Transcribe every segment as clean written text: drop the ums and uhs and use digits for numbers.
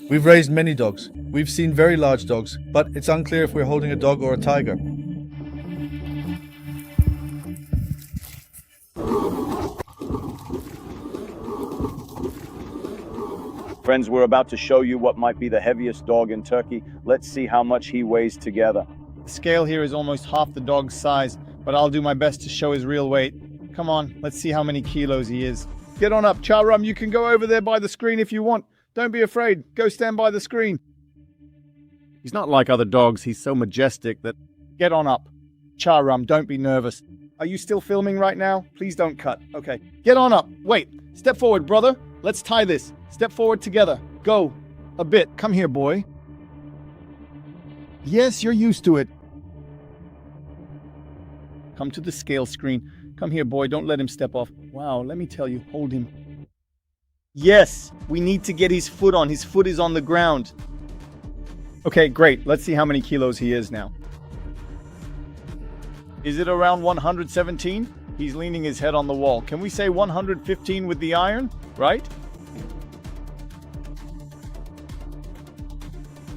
We've raised many dogs. We've seen very large dogs, but it's unclear if we're holding a dog or a tiger. Friends, we're about to show you what might be the heaviest dog in Turkey. Let's see how much he weighs together. The scale here is almost half the dog's size, but I'll do my best to show his real weight. Come on, let's see how many kilos he is. Get on up, Charam, you can go over there by the screen if you want. Don't be afraid, go stand by the screen. He's not like other dogs, he's so majestic that... Get on up. Charam, don't be nervous. Are you still filming right now? Please don't cut. Okay, get on up. Wait, step forward, brother. Let's tie this. Step forward together. Go. A bit. Come here, boy. Yes, you're used to it. Come to the scale screen. Come here, boy. Don't let him step off. Wow, let me tell you. Hold him. Yes, we need to get his foot on. His foot is on the ground. Okay, great. Let's see how many kilos he is now. Is it around 117? He's leaning his head on the wall. Can we say 115 with the iron? Right?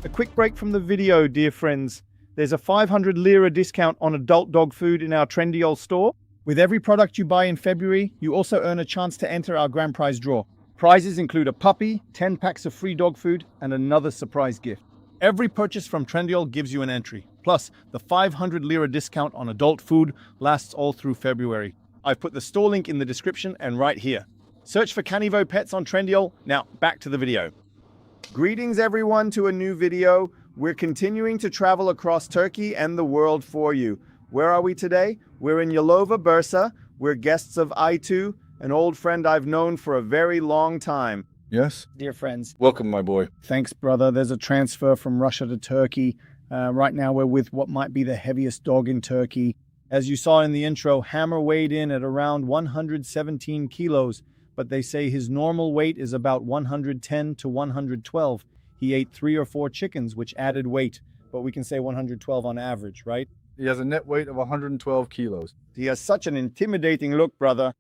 A quick break from the video, dear friends. There's a 500 lira discount on adult dog food in our Trendyol store. With every product you buy in February, you also earn a chance to enter our grand prize draw. Prizes include a puppy, 10 packs of free dog food, and another surprise gift. Every purchase from Trendyol gives you an entry. Plus, the 500 lira discount on adult food lasts all through February. I've put the store link in the description and right here. Search for Canivo Pets on Trendyol. Now, back to the video. Greetings everyone to a new video. We're continuing to travel across Turkey and the world for you. Where are we today? We're in Yalova, Bursa. We're guests of Aytu, an old friend I've known for a very long time. Yes? Dear friends. Welcome, my boy. Thanks, brother. There's a transfer from Russia to Turkey. Right now we're with what might be the heaviest dog in Turkey. As you saw in the intro, Hammer weighed in at around 117 kilos, but they say his normal weight is about 110 to 112. He ate 3 or 4 chickens, which added weight, but we can say 112 on average, right? He has a net weight of 112 kilos. He has such an intimidating look, brother.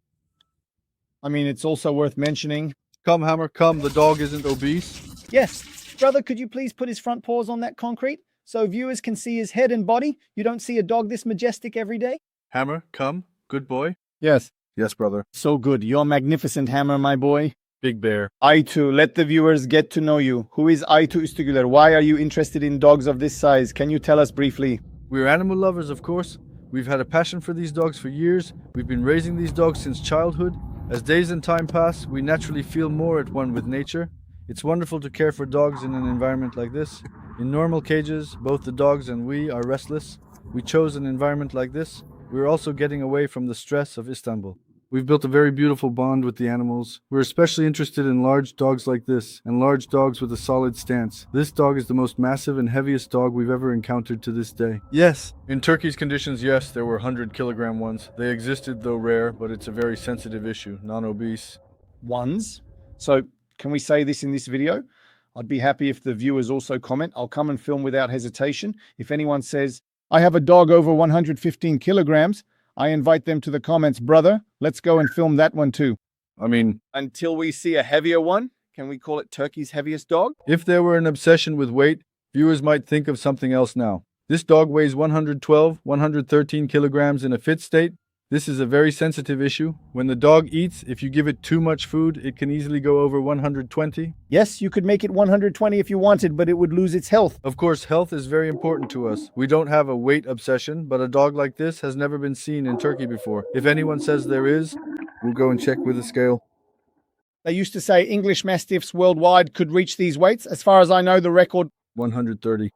I mean, it's also worth mentioning. Come, Hammer, come. The dog isn't obese. Yes. Brother, could you please put his front paws on that concrete so viewers can see his head and body? You don't see a dog this majestic every day. Hammer, come. Good boy. Yes. Yes, brother. So good. You're magnificent, Hammer, my boy. Big bear. Aytu, let the viewers get to know you. Who is Aytu Üstügüler? Why are you interested in dogs of this size? Can you tell us briefly? We're animal lovers, of course. We've had a passion for these dogs for years. We've been raising these dogs since childhood. As days and time pass, we naturally feel more at one with nature. It's wonderful to care for dogs in an environment like this. In normal cages, both the dogs and we are restless. We chose an environment like this. We're also getting away from the stress of Istanbul. We've built a very beautiful bond with the animals. We're especially interested in large dogs like this, and large dogs with a solid stance. This dog is the most massive and heaviest dog we've ever encountered to this day. Yes. In Turkey's conditions, yes, there were 100-kilogram ones. They existed, though rare, but it's a very sensitive issue, non-obese. Ones? So, can we say this in this video? I'd be happy if the viewers also comment. I'll come and film without hesitation. If anyone says, I have a dog over 115 kilograms, I invite them to the comments, brother, let's go and film that one too. I mean, until we see a heavier one, can we call it Turkey's heaviest dog? If there were an obsession with weight, viewers might think of something else now. This dog weighs 112, 113 kilograms in a fit state. This is a very sensitive issue. When the dog eats, if you give it too much food, it can easily go over 120. Yes, you could make it 120 if you wanted, but it would lose its health. Of course, health is very important to us. We don't have a weight obsession, but a dog like this has never been seen in Turkey before. If anyone says there is, we'll go and check with a scale. They used to say English Mastiffs worldwide could reach these weights. As far as I know, the record 130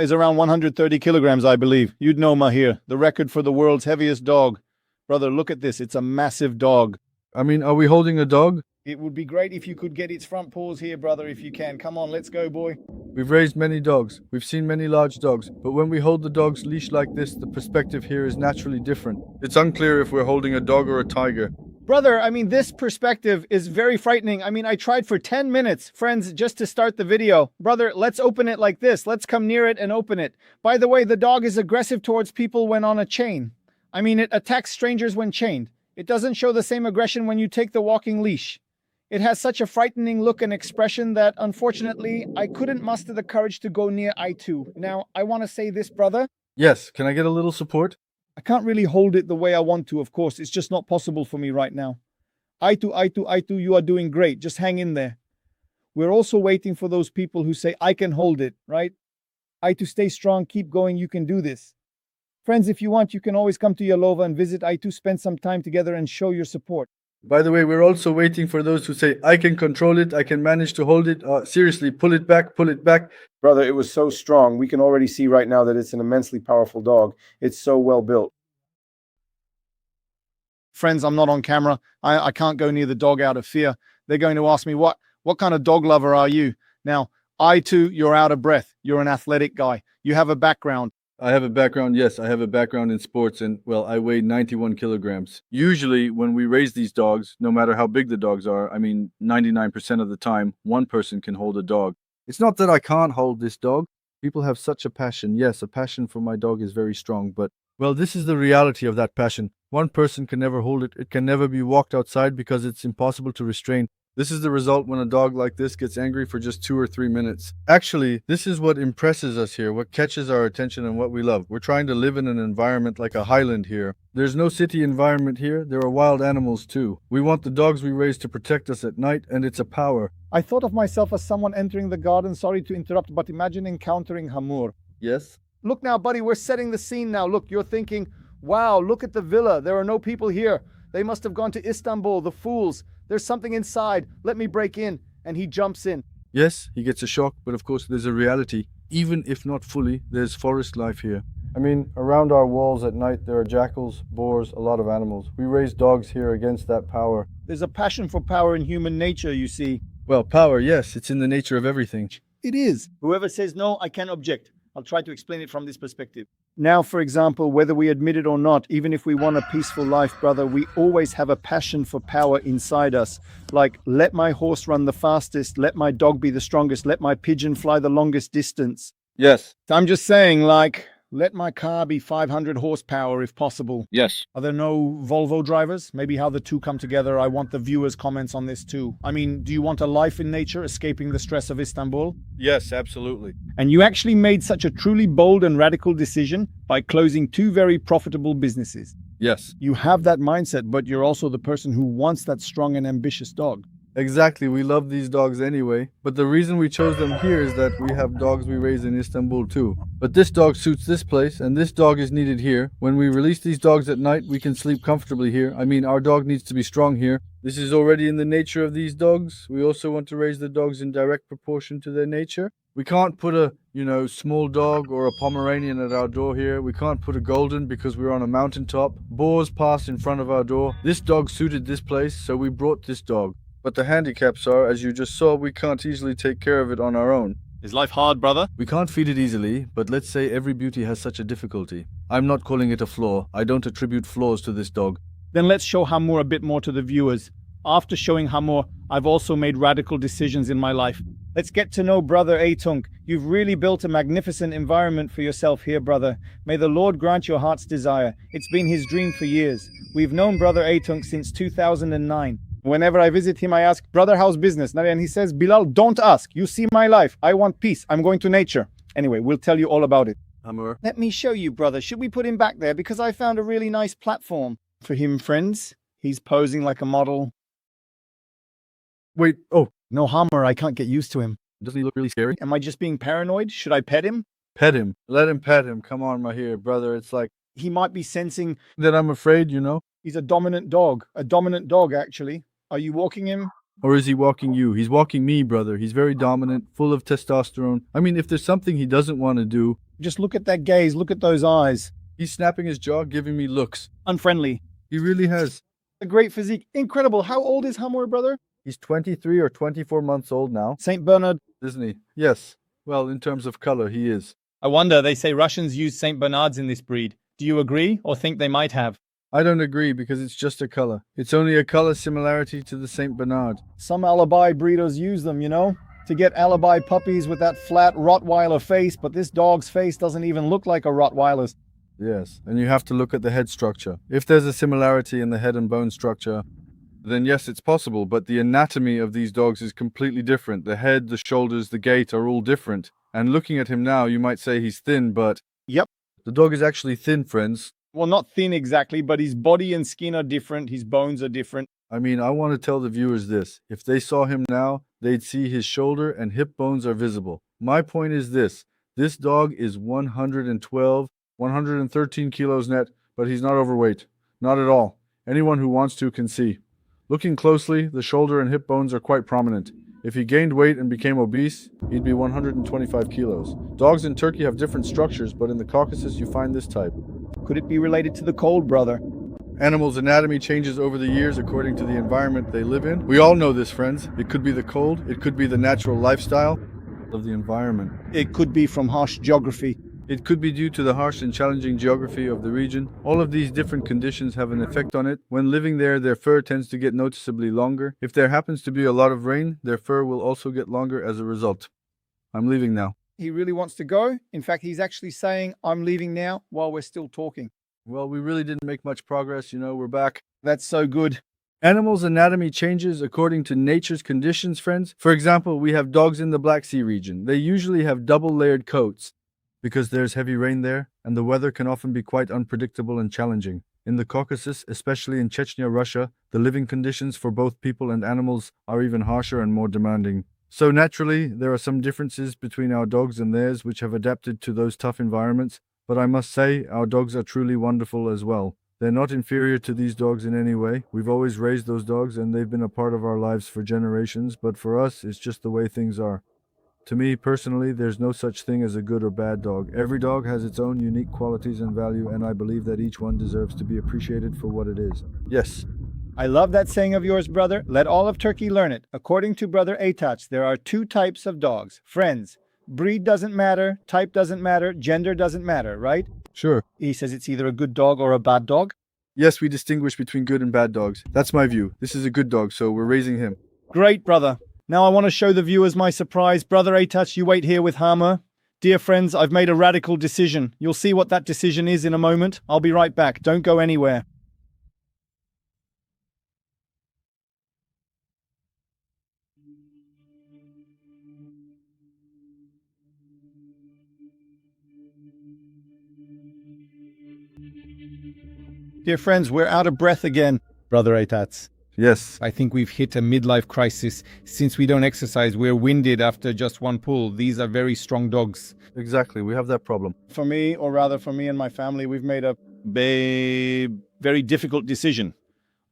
is around 130 kilograms, I believe. You'd know, Mahir. The record for the world's heaviest dog. Brother, look at this. It's a massive dog. I mean, are we holding a dog? It would be great if you could get its front paws here, brother, if you can. Come on, let's go, boy. We've raised many dogs. We've seen many large dogs. But when we hold the dog's leash like this, the perspective here is naturally different. It's unclear if we're holding a dog or a tiger. Brother, I mean, this perspective is very frightening. I mean, I tried for 10 minutes, friends, just to start the video. Brother, let's open it like this. Let's come near it and open it. By the way, the dog is aggressive towards people when on a chain. I mean, it attacks strangers when chained. It doesn't show the same aggression when you take the walking leash. It has such a frightening look and expression that, unfortunately, I couldn't muster the courage to go near Aitu. Now, I want to say this, brother. Yes, can I get a little support? I can't really hold it the way I want to, of course. It's just not possible for me right now. Aitu, you are doing great. Just hang in there. We're also waiting for those people who say, I can hold it, right? Aitu, stay strong, keep going, you can do this. Friends, if you want, you can always come to Yalova and visit Aitu, spend some time together and show your support. By the way, we're also waiting for those who say, I can control it, I can manage to hold it. Seriously, pull it back, pull it back. Brother, it was so strong. We can already see right now that it's an immensely powerful dog. It's so well built. Friends, I'm not on camera. I can't go near the dog out of fear. They're going to ask me, what kind of dog lover are you? Now, Aitu, you're out of breath. You're an athletic guy. You have a background. I have a background, yes, I have a background in sports and, well, I weigh 91 kilograms. Usually, when we raise these dogs, no matter how big the dogs are, 99% of the time, one person can hold a dog. It's not that I can't hold this dog. People have such a passion. Yes, a passion for my dog is very strong, but, well, this is the reality of that passion. One person can never hold it. It can never be walked outside because it's impossible to restrain. This is the result when a dog like this gets angry for just 2 or 3 minutes. Actually, this is what impresses us here, what catches our attention and what we love. We're trying to live in an environment like a highland here. There's no city environment here. There are wild animals too. We want the dogs we raise to protect us at night, and it's a power. I thought of myself as someone entering the garden. Sorry to interrupt, but imagine encountering Hamur. Yes? Look now, buddy, we're setting the scene now. Look, you're thinking, wow, look at the villa. There are no people here. They must have gone to Istanbul, the fools. There's something inside. Let me break in. And he jumps in. Yes, he gets a shock, but of course there's a reality. Even if not fully, there's forest life here. Around our walls at night there are jackals, boars, a lot of animals. We raise dogs here against that power. There's a passion for power in human nature, you see. Well, power, yes, it's in the nature of everything. It is. Whoever says no, I can object. I'll try to explain it from this perspective. Now, for example, whether we admit it or not, even if we want a peaceful life, brother, we always have a passion for power inside us. Like, let my horse run the fastest, let my dog be the strongest, let my pigeon fly the longest distance. Yes. I'm just saying, like, let my car be 500 horsepower if possible. Yes. Are there no Volvo drivers? Maybe how the two come together. I want the viewers' comments on this too. Do you want a life in nature, escaping the stress of Istanbul? Yes, absolutely. And you actually made such a truly bold and radical decision by closing 2 very profitable businesses. Yes. You have that mindset, but you're also the person who wants that strong and ambitious dog. Exactly, we love these dogs anyway, but the reason we chose them here is that we have dogs we raise in Istanbul too. But this dog suits this place, and this dog is needed here. When we release these dogs at night, we can sleep comfortably here. Our dog needs to be strong here. This is already in the nature of these dogs. We also want to raise the dogs in direct proportion to their nature. We can't put a, small dog or a Pomeranian at our door here. We can't put a golden because we're on a mountaintop. Boars pass in front of our door. This dog suited this place, so we brought this dog. But the handicaps are, as you just saw, we can't easily take care of it on our own. Is life hard, brother? We can't feed it easily, but let's say every beauty has such a difficulty. I'm not calling it a flaw. I don't attribute flaws to this dog. Then let's show Hamur a bit more to the viewers. After showing Hamur, I've also made radical decisions in my life. Let's get to know brother Aitung. You've really built a magnificent environment for yourself here, brother. May the Lord grant your heart's desire. It's been his dream for years. We've known brother Aitung since 2009. Whenever I visit him, I ask, brother, how's business? And he says, Bilal, don't ask. You see my life. I want peace. I'm going to nature. Anyway, we'll tell you all about it. Hamur. Let me show you, brother. Should we put him back there? Because I found a really nice platform for him, friends. He's posing like a model. Wait, oh. No, Hamur, I can't get used to him. Doesn't he look really scary? Am I just being paranoid? Should I pet him? Pet him. Let him pet him. Come on, Mahir, brother. It's like... He might be sensing... that I'm afraid, He's a dominant dog. A dominant dog, actually. Are you walking him? Or is he walking you? He's walking me, brother. He's very dominant, full of testosterone. If there's something he doesn't want to do... Just look at that gaze. Look at those eyes. He's snapping his jaw, giving me looks. Unfriendly. He really has. A great physique. Incredible. How old is Hamur, brother? He's 23 or 24 months old now. Saint Bernard. Isn't he? Yes. Well, in terms of color, he is. I wonder, they say Russians use Saint Bernards in this breed. Do you agree or think they might have? I don't agree because it's just a color. It's only a color similarity to the Saint Bernard. Some alabai breeders use them, to get alabai puppies with that flat Rottweiler face, but this dog's face doesn't even look like a Rottweiler's. Yes, and you have to look at the head structure. If there's a similarity in the head and bone structure, then yes, it's possible, but the anatomy of these dogs is completely different. The head, the shoulders, the gait are all different. And looking at him now, you might say he's thin, but Yep. the dog is actually thin, friends. Well, not thin exactly, but his body and skin are different. His bones are different. I mean, I want to tell the viewers this. If they saw him now, they'd see his shoulder and hip bones are visible. My point is this. This dog is 112, 113 kilos net, but he's not overweight. Not at all. Anyone who wants to can see. Looking closely, the shoulder and hip bones are quite prominent. If he gained weight and became obese, he'd be 125 kilos. Dogs in Turkey have different structures, but in the Caucasus you find this type. Could it be related to the cold, brother? Animals' anatomy changes over the years according to the environment they live in. We all know this, friends. It could be the cold, it could be the natural lifestyle of the environment. It could be from harsh geography. It could be due to the harsh and challenging geography of the region. All of these different conditions have an effect on it. When living there, their fur tends to get noticeably longer. If there happens to be a lot of rain, their fur will also get longer as a result. I'm leaving now. He really wants to go. In fact, he's actually saying, I'm leaving now while we're still talking. Well, we really didn't make much progress, we're back. That's so good. Animals' anatomy changes according to nature's conditions, friends. For example, we have dogs in the Black Sea region. They usually have double-layered coats because there's heavy rain there, and the weather can often be quite unpredictable and challenging. In the Caucasus, especially in Chechnya, Russia, the living conditions for both people and animals are even harsher and more demanding. So naturally, there are some differences between our dogs and theirs which have adapted to those tough environments, but I must say, our dogs are truly wonderful as well. They're not inferior to these dogs in any way. We've always raised those dogs and they've been a part of our lives for generations, but for us, it's just the way things are. To me, personally, there's no such thing as a good or bad dog. Every dog has its own unique qualities and value, and I believe that each one deserves to be appreciated for what it is. Yes. I love that saying of yours, brother. Let all of Turkey learn it. According to Brother Aytaç, there are two types of dogs. Friends, breed doesn't matter, type doesn't matter, gender doesn't matter, right? Sure. He says it's either a good dog or a bad dog. Yes, we distinguish between good and bad dogs. That's my view. This is a good dog, so we're raising him. Great, brother. Now I want to show the viewers my surprise. Brother Aytaç, you wait here with Hammer. Dear friends, I've made a radical decision. You'll see what that decision is in a moment. I'll be right back. Don't go anywhere. Dear friends, we're out of breath again. Brother Aytaç. Yes. I think we've hit a midlife crisis. Since we don't exercise, we're winded after just one pull. These are very strong dogs. Exactly, we have that problem. For me, or rather for me and my family, we've made a very difficult decision.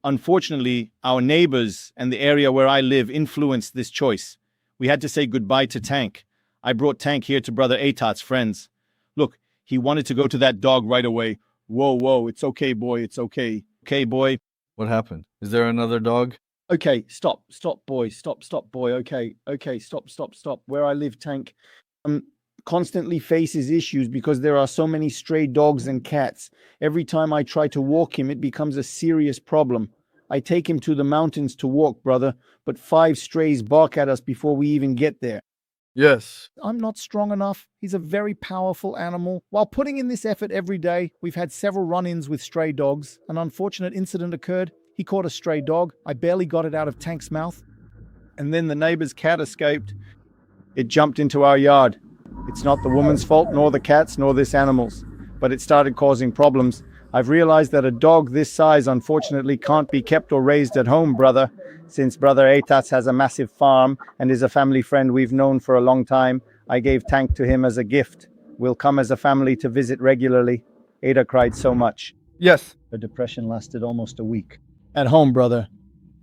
Unfortunately, our neighbors and the area where I live influenced this choice. We had to say goodbye to Tank. I brought Tank here to Brother Aytaç's friends. Look, he wanted to go to that dog right away. Whoa, it's okay, boy, it's okay. Okay, boy. What happened? Is there another dog? Okay, stop, boy, stop, boy, okay, stop. Where I live, Tank, constantly faces issues because there are so many stray dogs and cats. Every time I try to walk him, it becomes a serious problem. I take him to the mountains to walk, brother, but 5 strays bark at us before we even get there. Yes. I'm not strong enough. He's a very powerful animal. While putting in this effort every day, we've had several run-ins with stray dogs. An unfortunate incident occurred. He caught a stray dog. I barely got it out of Tank's mouth. And then the neighbor's cat escaped. It jumped into our yard. It's not the woman's fault, nor the cat's, nor this animal's. But it started causing problems. I've realized that a dog this size unfortunately can't be kept or raised at home, brother. Since Brother Aytaç has a massive farm and is a family friend we've known for a long time, I gave Tank to him as a gift. We'll come as a family to visit regularly. Ada cried so much. Yes. Her depression lasted almost a week. At home, brother.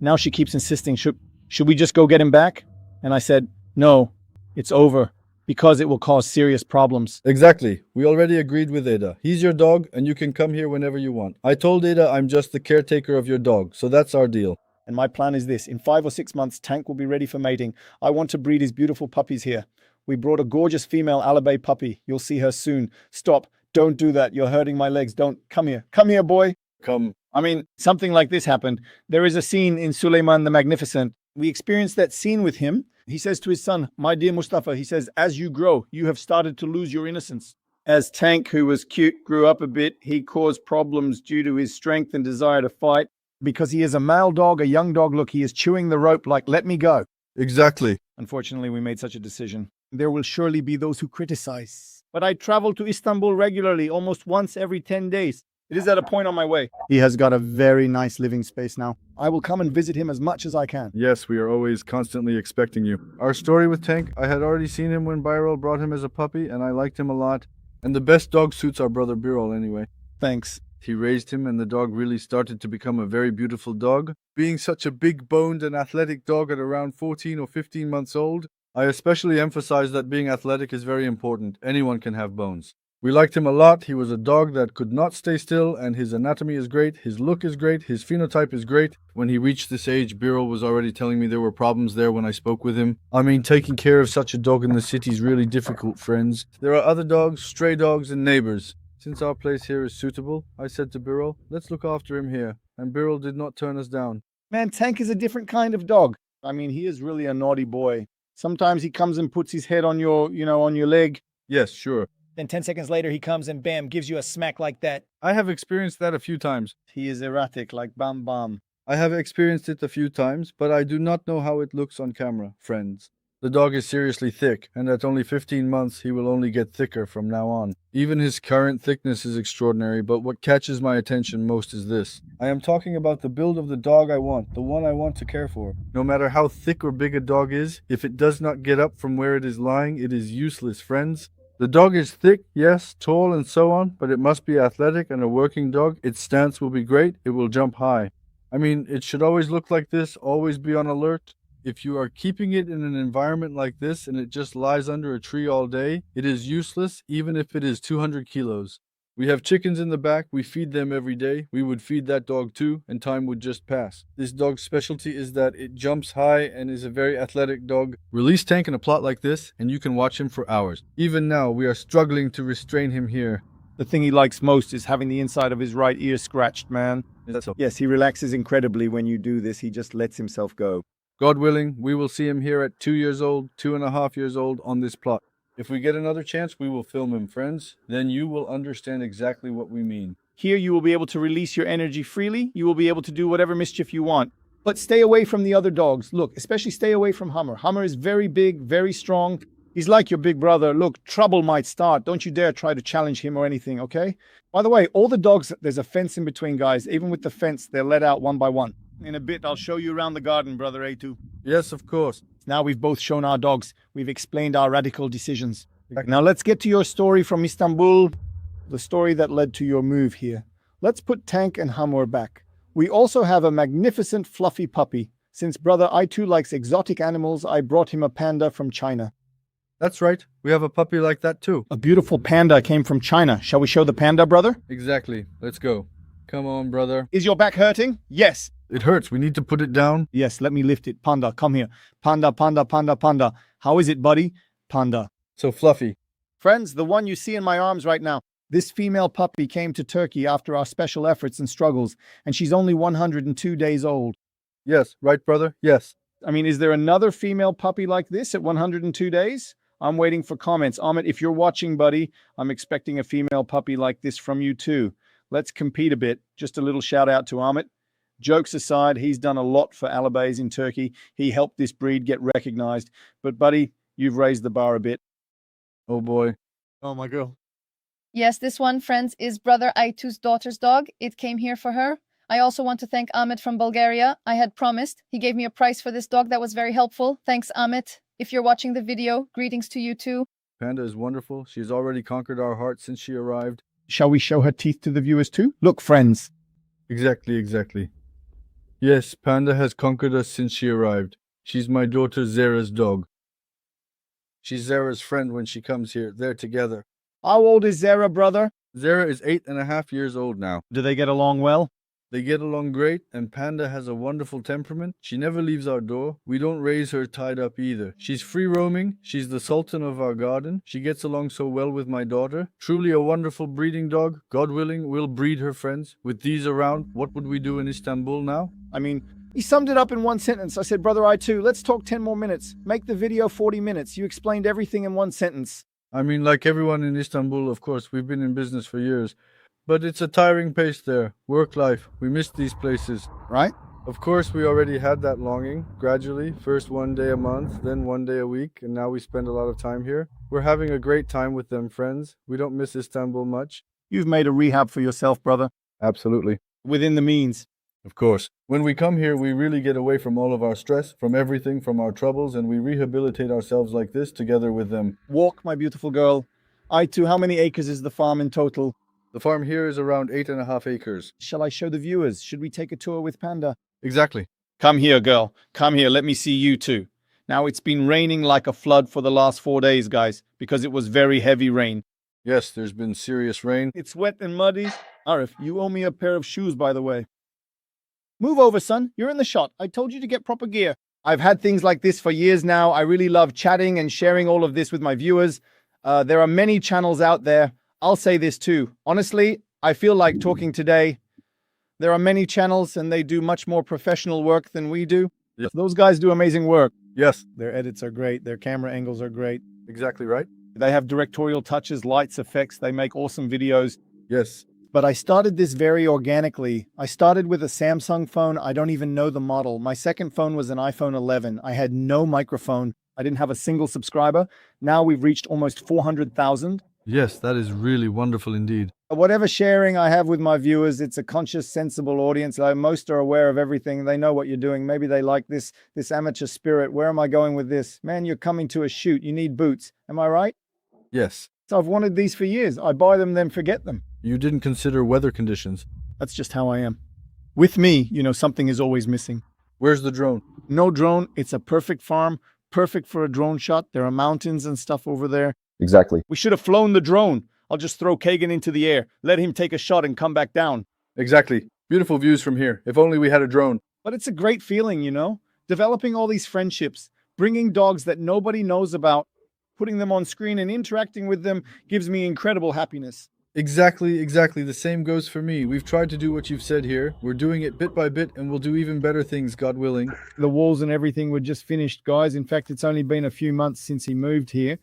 Now she keeps insisting, should we just go get him back? And I said, no, it's over, because it will cause serious problems. Exactly. We already agreed with Ada. He's your dog and you can come here whenever you want. I told Ada I'm just the caretaker of your dog, so that's our deal. And my plan is this. In 5 or 6 months, Tank will be ready for mating. I want to breed his beautiful puppies here. We brought a gorgeous female alabai puppy. You'll see her soon. Stop. Don't do that. You're hurting my legs. Don't. Come here. Come here, boy. Come. I mean, something like this happened. There is a scene in Suleiman the Magnificent. We experienced that scene with him. He says to his son, my dear Mustafa, he says, as you grow, you have started to lose your innocence. As Tank, who was cute, grew up a bit, he caused problems due to his strength and desire to fight. Because he is a male dog, a young dog, look, he is chewing the rope like, let me go. Exactly. Unfortunately, we made such a decision. There will surely be those who criticize. But I travel to Istanbul regularly, almost once every 10 days. It is at a point on my way. He has got a very nice living space now. I will come and visit him as much as I can. Yes, we are always constantly expecting you. Our story with Tank, I had already seen him when Birol brought him as a puppy, and I liked him a lot. And the best dog suits our brother Birol anyway. Thanks. He raised him, and the dog really started to become a very beautiful dog. Being such a big-boned and athletic dog at around 14 or 15 months old, I especially emphasize that being athletic is very important. Anyone can have bones. We liked him a lot. He was a dog that could not stay still, and his anatomy is great, his look is great, his phenotype is great. When he reached this age, Birol was already telling me there were problems there when I spoke with him. I mean, taking care of such a dog in the city is really difficult, friends. There are other dogs, stray dogs, and neighbors. Since our place here is suitable, I said to Birol, let's look after him here. And Birol did not turn us down. Man, Tank is a different kind of dog. I mean, he is really a naughty boy. Sometimes he comes and puts his head on your, on your leg. Yes, sure. Then 10 seconds later, he comes and bam, gives you a smack like that. I have experienced that a few times. He is erratic, like Bam Bam. I have experienced it a few times, but I do not know how it looks on camera, friends. The dog is seriously thick, and at only 15 months, he will only get thicker from now on. Even his current thickness is extraordinary, but what catches my attention most is this. I am talking about the build of the dog I want, the one I want to care for. No matter how thick or big a dog is, if it does not get up from where it is lying, it is useless, friends. The dog is thick, yes, tall and so on, but it must be athletic and a working dog. Its stance will be great, it will jump high. I mean, it should always look like this, always be on alert. If you are keeping it in an environment like this and it just lies under a tree all day, it is useless even if it is 200 kilos. We have chickens in the back, we feed them every day. We would feed that dog too, and time would just pass. This dog's specialty is that it jumps high and is a very athletic dog. Release Tank in a plot like this, and you can watch him for hours. Even now, we are struggling to restrain him here. The thing he likes most is having the inside of his right ear scratched, man. Is that so? Yes, he relaxes incredibly when you do this. He just lets himself go. God willing, we will see him here at 2 years old, 2.5 years old on this plot. If we get another chance, we will film him, friends. Then you will understand exactly what we mean. Here you will be able to release your energy freely. You will be able to do whatever mischief you want. But stay away from the other dogs. Look, especially stay away from Hummer. Hummer is very big, very strong. He's like your big brother. Look, trouble might start. Don't you dare try to challenge him or anything, okay? By the way, all the dogs, there's a fence in between, guys. Even with the fence, they're let out one by one. In a bit, I'll show you around the garden, brother A2. Yes, of course. Now we've both shown our dogs. We've explained our radical decisions. Now let's get to your story from Istanbul, the story that led to your move here. Let's put Tank and Hamur back. We also have a magnificent fluffy puppy. Since brother I2 likes exotic animals, I brought him a panda from China. That's right. We have a puppy like that too. A beautiful panda came from China. Shall we show the panda, brother? Exactly. Let's go. Come on, brother. Is your back hurting? Yes. It hurts. We need to put it down. Yes, let me lift it. Panda, come here. Panda, panda, panda, panda. How is it, buddy? Panda. So fluffy. Friends, the one you see in my arms right now. This female puppy came to Turkey after our special efforts and struggles, and she's only 102 days old. Yes, right, brother? Yes. I mean, is there another female puppy like this at 102 days? I'm waiting for comments. Ahmet, if you're watching, buddy, I'm expecting a female puppy like this from you too. Let's compete a bit. Just a little shout out to Ahmet. Jokes aside, he's done a lot for alabais in Turkey. He helped this breed get recognized. But buddy, you've raised the bar a bit. Oh boy. Oh my girl. Yes, this one, friends, is brother Aitu's daughter's dog. It came here for her. I also want to thank Ahmet from Bulgaria. I had promised. He gave me a price for this dog that was very helpful. Thanks, Ahmet. If you're watching the video, greetings to you too. Panda is wonderful. She's already conquered our hearts since she arrived. Shall we show her teeth to the viewers too? Look, friends. Exactly. Yes, Panda has conquered us since she arrived. She's my daughter Zara's dog. She's Zara's friend when she comes here. They're together. How old is Zara, brother? Zara is 8.5 years old now. Do they get along well? They get along great, and Panda has a wonderful temperament. She never leaves our door. We don't raise her tied up either. She's free roaming. She's the sultan of our garden. She gets along so well with my daughter. Truly a wonderful breeding dog. God willing, we'll breed her, friends. With these around, what would we do in Istanbul now? I mean, he summed it up in one sentence. I said, brother I2, let's talk 10 more minutes. Make the video 40 minutes. You explained everything in one sentence. I mean, like everyone in Istanbul, of course, we've been in business for years. But it's a tiring pace there. Work life. We miss these places. Right? Of course, we already had that longing, gradually. First 1 day a month, then 1 day a week, and now we spend a lot of time here. We're having a great time with them friends. We don't miss Istanbul much. You've made a rehab for yourself, brother. Absolutely. Within the means. Of course. When we come here, we really get away from all of our stress, from everything, from our troubles, and we rehabilitate ourselves like this together with them. Walk, my beautiful girl. I too, how many acres is the farm in total? The farm here is around 8.5 acres. Shall I show the viewers? Should we take a tour with Panda? Exactly. Come here, girl. Come here. Let me see you too. Now, it's been raining like a flood for the last 4 days, guys, because it was very heavy rain. Yes, there's been serious rain. It's wet and muddy. Arif, you owe me a pair of shoes, by the way. Move over, son. You're in the shot. I told you to get proper gear. I've had things like this for years now. I really love chatting and sharing all of this with my viewers. There are many channels out there. I'll say this too. Honestly, I feel like talking today. There are many channels and they do much more professional work than we do. Yes. Those guys do amazing work. Yes, Their edits are great. Their camera angles are great. exactly right. They have directorial touches, lights, effects. They make awesome videos. Yes. But I started this very organically. I started with a Samsung phone. I don't even know the model. My second phone was an iPhone 11. I had no microphone. I didn't have a single subscriber. Now we've reached almost 400,000. Yes, that is really wonderful indeed. Whatever sharing I have with my viewers, it's a conscious, sensible audience. Like, most are aware of everything. They know what you're doing. Maybe they like this amateur spirit. Where am I going with this? Man, you're coming to a shoot. You need boots. Am I right? Yes. So I've wanted these for years. I buy them, then forget them. You didn't consider weather conditions. That's just how I am. With me, something is always missing. Where's the drone? No drone. It's a perfect farm. Perfect for a drone shot. There are mountains and stuff over there. Exactly. We should have flown the drone. I'll just throw Kagan into the air, let him take a shot and come back down. Exactly. Beautiful views from here. If only we had a drone. But it's a great feeling, developing all these friendships, bringing dogs that nobody knows about, putting them on screen and interacting with them gives me incredible happiness. Exactly. The same goes for me. We've tried to do what you've said here. We're doing it bit by bit and we'll do even better things, God willing. The walls and everything were just finished, guys. In fact, it's only been a few months since he moved here.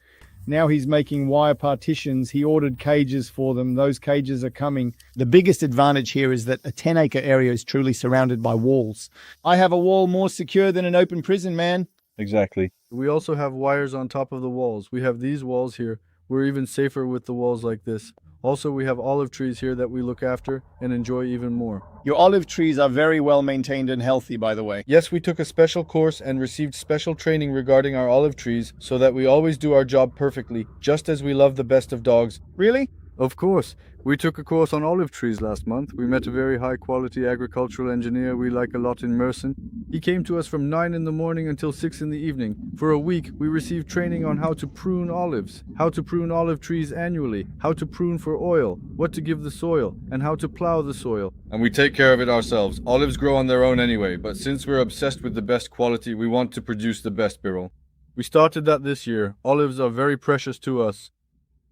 Now he's making wire partitions. He ordered cages for them. Those cages are coming. The biggest advantage here is that a 10-acre area is truly surrounded by walls. I have a wall more secure than an open prison, man. Exactly. We also have wires on top of the walls. We have these walls here. We're even safer with the walls like this. Also, we have olive trees here that we look after and enjoy even more. Your olive trees are very well maintained and healthy, by the way. Yes, we took a special course and received special training regarding our olive trees so that we always do our job perfectly, just as we love the best of dogs. Really? Of course. We took a course on olive trees last month. We met a very high-quality agricultural engineer we like a lot in Mersin. He came to us from 9 in the morning until 6 in the evening. For a week, we received training on how to prune olives, how to prune olive trees annually, how to prune for oil, what to give the soil, and how to plow the soil. And we take care of it ourselves. Olives grow on their own anyway, but since we're obsessed with the best quality, we want to produce the best, Birol. We started that this year. Olives are very precious to us.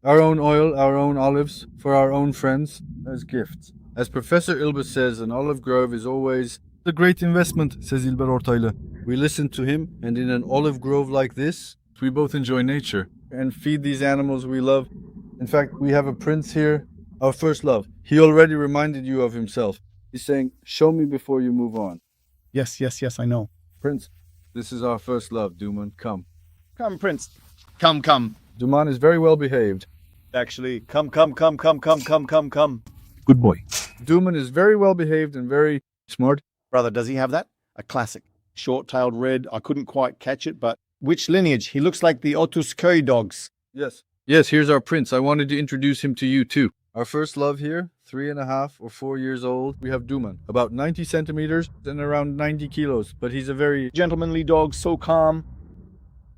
Our own oil, our own olives, for our own friends, as gifts. As Professor Ilbis says, an olive grove is always a great investment, says İlber Ortaylı. We listen to him, and in an olive grove like this, we both enjoy nature and feed these animals we love. In fact, we have a prince here, our first love. He already reminded you of himself. He's saying, show me before you move on. Yes, I know. Prince, this is our first love, Duman. Come. Come, Prince. Come. Duman is very well behaved. Actually, come. Good boy. Duman is very well behaved and very smart. Brother, does he have that? A classic. Short-tailed red. I couldn't quite catch it, but which lineage? He looks like the Otusköy dogs. Yes, here's our prince. I wanted to introduce him to you too. Our first love here, 3.5 or 4 years old. We have Duman, about 90 centimeters and around 90 kilos, but he's a very Gentlemanly dog, so calm.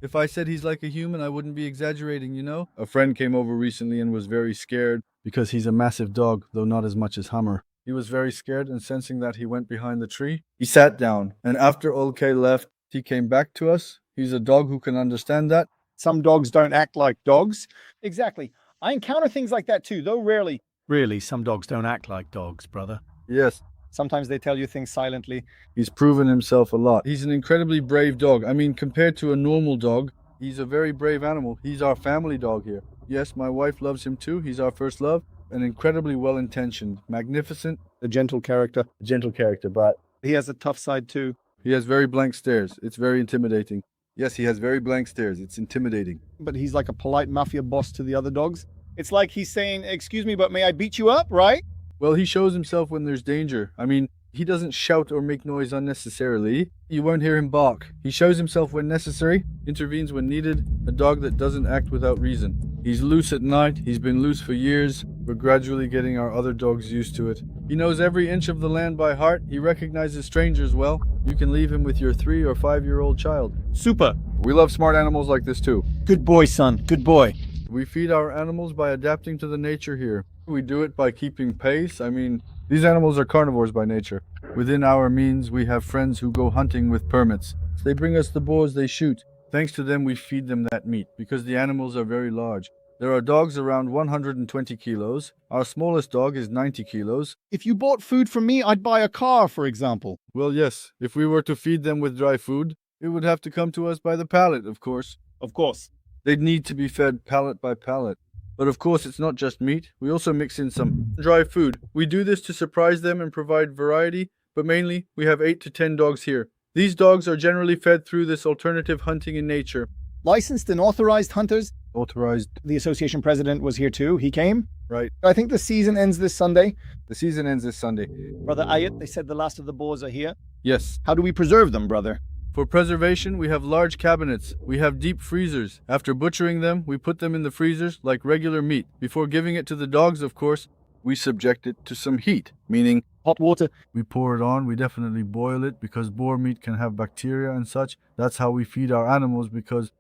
If I said he's like a human, I wouldn't be exaggerating, A friend came over recently and was very scared because he's a massive dog, though not as much as Hammer. He was very scared, and sensing that, he went behind the tree. He sat down, and after Olkay left, he came back to us. He's a dog who can understand that. Some dogs don't act like dogs. Exactly. I encounter things like that too, though rarely. Really, some dogs don't act like dogs, brother. Yes. Sometimes they tell you things silently. He's proven himself a lot. He's an incredibly brave dog. I mean, compared to a normal dog, he's a very brave animal. He's our family dog here. Yes, my wife loves him too. He's our first love. An incredibly well-intentioned, magnificent, A gentle character. gentle character, but He has a tough side too. he has very blank stares. It's very intimidating. Yes, he has very blank stares. It's intimidating. But he's like a polite mafia boss to the other dogs. It's like he's saying, "Excuse me, but may I beat you up?" Right? Well, he shows himself when there's danger. I mean, he doesn't shout or make noise unnecessarily. You won't hear him bark. He shows himself when necessary, intervenes when needed, a dog that doesn't act without reason. He's loose at night. He's been loose for years. We're gradually getting our other dogs used to it. He knows every inch of the land by heart. He recognizes strangers well. You can leave him with your 3 or 5-year-old child. Super. We love smart animals like this too. Good boy, son. Good boy. We feed our animals by adapting to the nature here. We do it by keeping pace. I mean, these animals are carnivores by nature. Within our means, we have friends who go hunting with permits. They bring us the boars they shoot. Thanks to them, we feed them that meat, because the animals are very large. There are dogs around 120 kilos. Our smallest dog is 90 kilos. If you bought food from me, I'd buy a car, for example. Well, yes, if we were to feed them with dry food, it would have to come to us by the pallet, of course. Of course. They'd need to be fed pallet by pallet. But of course, it's not just meat. We also mix in some dry food. We do this to surprise them and provide variety, but mainly we have 8 to 10 dogs here. These dogs are generally fed through this alternative hunting in nature. Licensed and authorized hunters. Authorized, The association president was here too. He came. right? I think the season ends this Sunday. The season ends this Sunday. Brother Ayat, they said the last of the boars are here. Yes. How do we preserve them, brother? For preservation, we have large cabinets. We have deep freezers. After butchering them, we put them in the freezers like regular meat. Before giving it to the dogs, of course, we subject it to some heat, meaning Hot water. we pour it on. We definitely boil it because boar meat can have bacteria and such. That's how we feed our animals because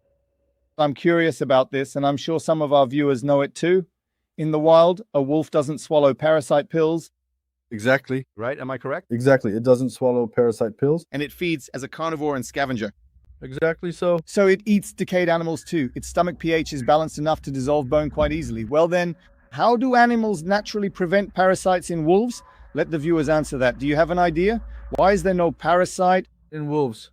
I'm curious about this, and I'm sure some of our viewers know it too. In the wild, a wolf doesn't swallow parasite pills. exactly, Right? Am I correct? it doesn't swallow parasite pills. And it feeds as a carnivore and scavenger. Exactly so. So it eats decayed animals too. Its stomach pH is balanced enough to dissolve bone quite easily. Well then, how do animals naturally prevent parasites in wolves? Let the viewers answer that. Do you have an idea? Why is there no parasite? In wolves.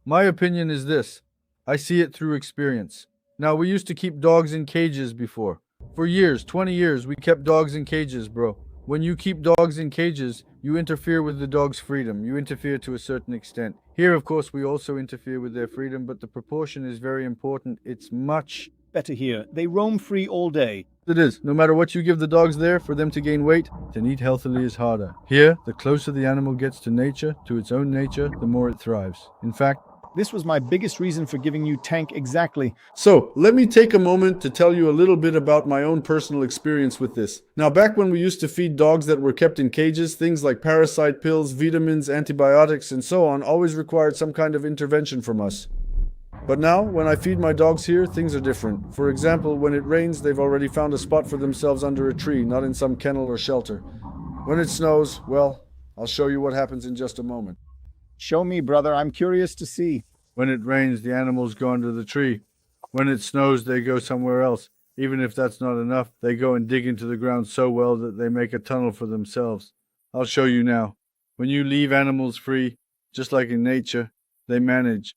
My opinion is this. I see it through experience. Now, we used to keep dogs in cages before. For years, 20 years, we kept dogs in cages, bro. When you keep dogs in cages, you interfere with the dog's freedom. You interfere to a certain extent. Here, of course, we also interfere with their freedom, but the proportion is very important. It's much. Better here. They roam free all day. It is. No matter what you give the dogs there, for them to gain weight, to eat healthily is harder. Here, the closer the animal gets to nature, to its own nature, the more it thrives. In fact, This was my biggest reason for giving you Tank exactly. so, let me take a moment to tell you a little bit about my own personal experience with this. Now, back when we used to feed dogs that were kept in cages, things like parasite pills, vitamins, antibiotics, and so on always required some kind of intervention from us. But now, when I feed my dogs here, things are different. For example, when it rains, they've already found a spot for themselves under a tree, not in some kennel or shelter. When it snows, well, I'll show you what happens in just a moment. Show me, brother. I'm curious to see. When it rains, the animals go under the tree. When it snows, they go somewhere else. Even if that's not enough, they go and dig into the ground so well that they make a tunnel for themselves. I'll show you now. When you leave animals free, just like in nature, they manage.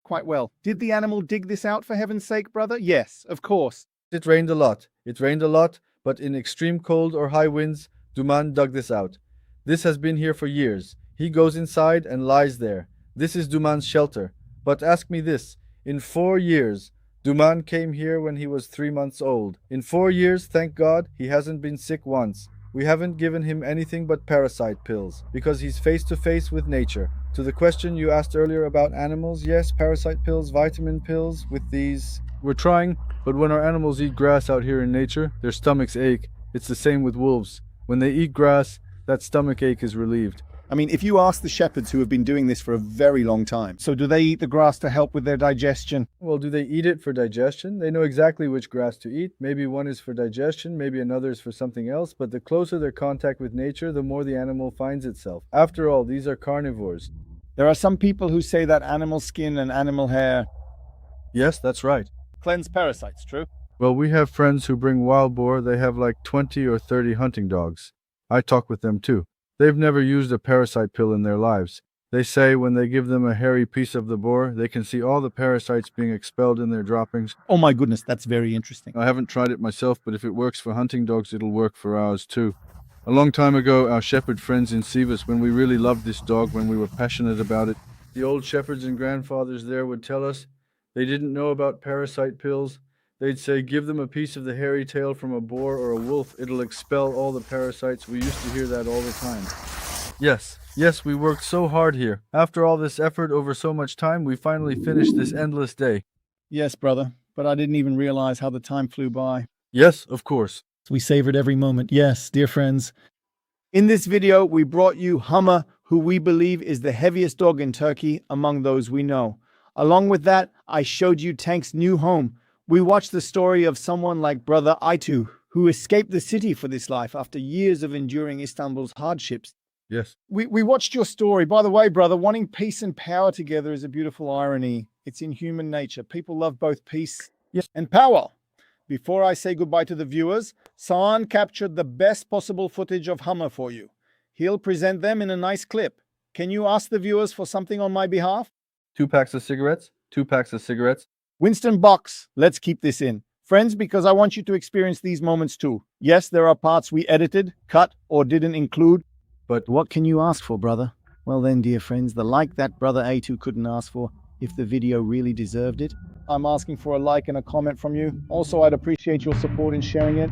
Quite well. Did the animal dig this out, for heaven's sake, brother? Yes, of course. It rained a lot. It rained a lot, but in extreme cold or high winds, Duman dug this out. This has been here for years. He goes inside and lies there. This is Duman's shelter. But ask me this. In 4 years, Duman came here when he was 3 months old. In 4 years, thank God, he hasn't been sick once. We haven't given him anything but parasite pills, because he's face to face with nature. To the question you asked earlier about animals, yes, parasite pills, vitamin pills, with these. We're trying, but when our animals eat grass out here in nature, their stomachs ache. It's the same with wolves. When they eat grass, that stomach ache is relieved. I mean, if you ask the shepherds who have been doing this for a very long time, so do they eat the grass to help with their digestion? Well, do they eat it for digestion? They know exactly which grass to eat. Maybe one is for digestion, maybe another is for something else, but the closer their contact with nature, the more the animal finds itself. After all, these are carnivores. There are some people who say that animal skin and animal hair Yes, that's right. cleanse parasites, true? Well, we have friends who bring wild boar. They have like 20 or 30 hunting dogs. I talk with them too. They've never used a parasite pill in their lives. They say when they give them a hairy piece of the boar, they can see all the parasites being expelled in their droppings. Oh my goodness, that's very interesting. I haven't tried it myself, but if it works for hunting dogs, it'll work for ours too. A long time ago, our shepherd friends in Sivas, when we really loved this dog, when we were passionate about it, the old shepherds and grandfathers there would tell us they didn't know about parasite pills. They'd say, give them a piece of the hairy tail from a boar or a wolf, it'll expel all the parasites. We used to hear that all the time. Yes, we worked so hard here. After all this effort over so much time, we finally finished this endless day. Yes, brother, but I didn't even realize how the time flew by. Yes, of course. We savored every moment. Yes, dear friends. In this video, we brought you Hummer, who we believe is the heaviest dog in Turkey among those we know. Along with that, I showed you Tank's new home. We watched the story of someone like Brother Aytu, who escaped the city for this life after years of enduring Istanbul's hardships. Yes. We watched your story. By the way, brother, wanting peace and power together is a beautiful irony. It's in human nature. People love both peace and power. Before I say goodbye to the viewers, Saan captured the best possible footage of Hummer for you. He'll present them in a nice clip. Can you ask the viewers for something on my behalf? 2 packs of cigarettes. 2 packs of cigarettes. Winston Box, let's keep this in. Friends, because I want you to experience these moments too. Yes, there are parts we edited, cut, or didn't include. But what can you ask for, brother? Well then, dear friends, the like that Brother A2 couldn't ask for if the video really deserved it. I'm asking for a like and a comment from you. Also, I'd appreciate your support in sharing it.